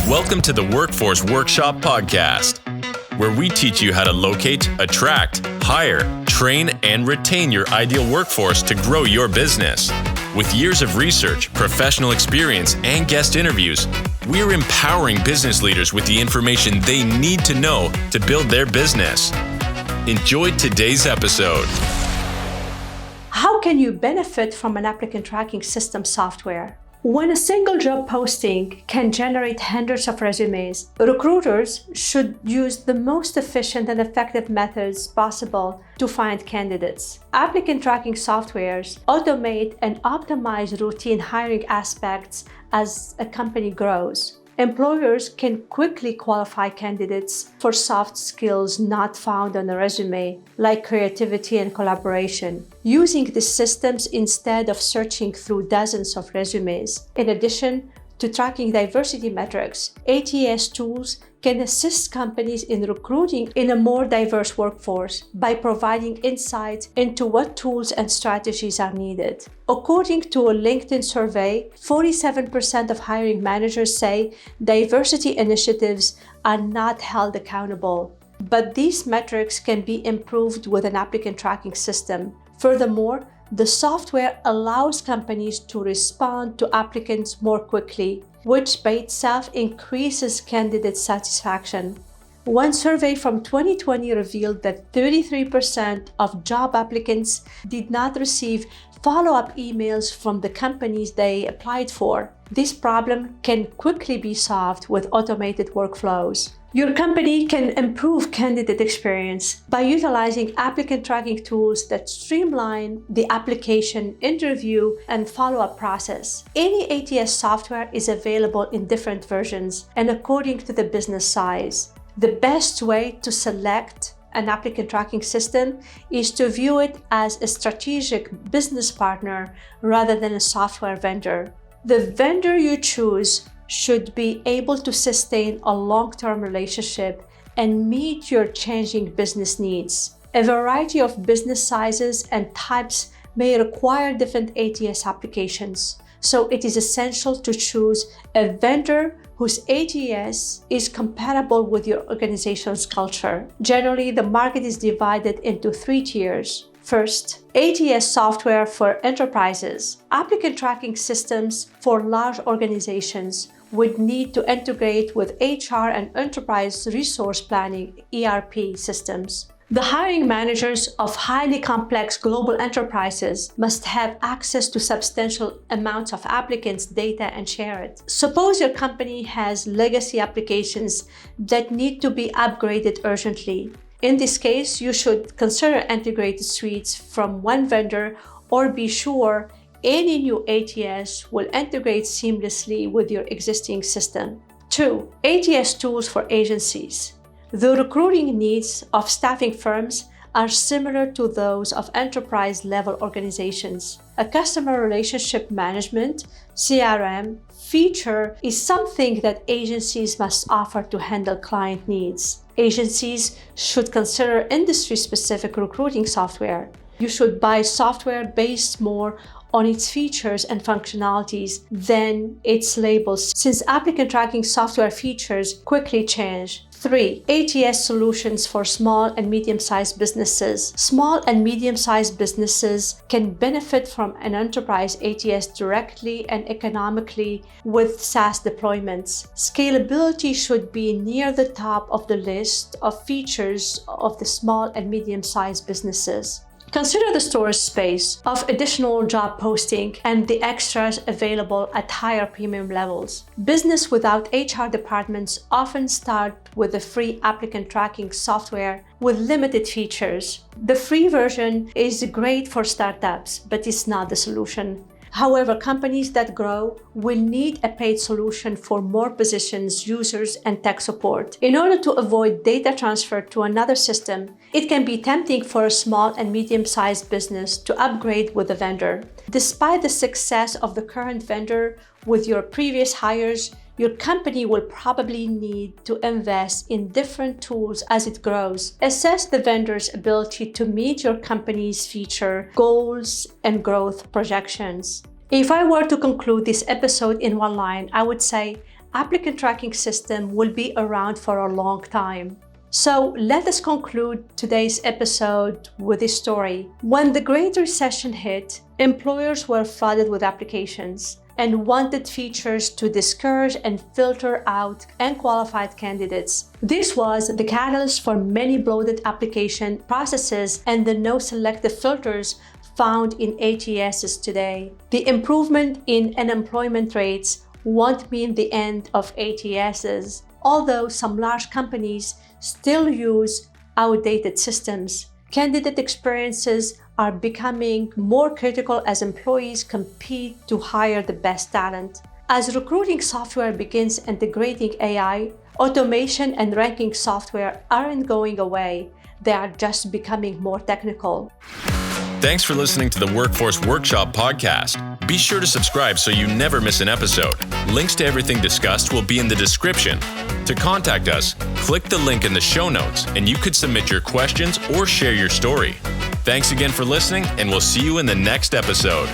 Welcome to the Workforce Workshop Podcast, where we teach you how to locate, attract, hire, train, and retain your ideal workforce to grow your business. With years of research, professional experience, and guest interviews, we're empowering business leaders with the information they need to know to build their business. Enjoy today's episode. How can you benefit from an applicant tracking system software? When a single job posting can generate hundreds of resumes, recruiters should use the most efficient and effective methods possible to find candidates. Applicant tracking softwares automate and optimize routine hiring aspects as a company grows. Employers can quickly qualify candidates for soft skills not found on a resume, like creativity and collaboration, using these systems instead of searching through dozens of resumes. In addition to tracking diversity metrics, ATS tools can assist companies in recruiting in a more diverse workforce by providing insight into what tools and strategies are needed. According to a LinkedIn survey, 47% of hiring managers say diversity initiatives are not held accountable, but these metrics can be improved with an applicant tracking system. Furthermore, the software allows companies to respond to applicants more quickly, which by itself increases candidate satisfaction. One survey from 2020 revealed that 33% of job applicants did not receive follow-up emails from the companies they applied for. This problem can quickly be solved with automated workflows. Your company can improve candidate experience by utilizing applicant tracking tools that streamline the application, interview, and follow-up process. Any ATS software is available in different versions and according to the business size. The best way to select an applicant tracking system is to view it as a strategic business partner rather than a software vendor. The vendor you choose should be able to sustain a long-term relationship and meet your changing business needs. A variety of business sizes and types may require different ATS applications, so it is essential to choose a vendor whose ATS is compatible with your organization's culture. Generally, the market is divided into 3 tiers. First, ATS software for enterprises. Applicant tracking systems for large organizations would need to integrate with HR and enterprise resource planning (ERP) systems. The hiring managers of highly complex global enterprises must have access to substantial amounts of applicants' data and share it. Suppose your company has legacy applications that need to be upgraded urgently. In this case, you should consider integrated suites from one vendor or be sure any new ATS will integrate seamlessly with your existing system. 2. ATS tools for agencies. The recruiting needs of staffing firms are similar to those of enterprise-level organizations. A customer relationship management (CRM) feature is something that agencies must offer to handle client needs. Agencies should consider industry-specific recruiting software. You should buy software based more on its features and functionalities than its labels, since applicant tracking software features quickly change. 3. ATS solutions for small and medium-sized businesses. Small and medium-sized businesses can benefit from an enterprise ATS directly and economically with SaaS deployments. Scalability should be near the top of the list of features of the small and medium-sized businesses. Consider the storage space of additional job posting and the extras available at higher premium levels. Business without HR departments often start with a free applicant tracking software with limited features. The free version is great for startups, but it's not the solution. However, companies that grow will need a paid solution for more positions, users, and tech support. In order to avoid data transfer to another system, it can be tempting for a small and medium-sized business to upgrade with a vendor. Despite the success of the current vendor with your previous hires, your company will probably need to invest in different tools as it grows. Assess the vendor's ability to meet your company's feature goals and growth projections. If I were to conclude this episode in one line, I would say applicant tracking system will be around for a long time. So let us conclude today's episode with a story. When the Great Recession hit, employers were flooded with applications and wanted features to discourage and filter out unqualified candidates. This was the catalyst for many bloated application processes and the no selective filters found in ATSs today. The improvement in unemployment rates won't mean the end of ATSs, although some large companies still use outdated systems. Candidate experiences are becoming more critical as employees compete to hire the best talent. As recruiting software begins integrating AI, automation and ranking software aren't going away. They are just becoming more technical. Thanks for listening to the Workforce Workshop podcast. Be sure to subscribe so you never miss an episode. Links to everything discussed will be in the description. To contact us, click the link in the show notes and you could submit your questions or share your story. Thanks again for listening, and we'll see you in the next episode.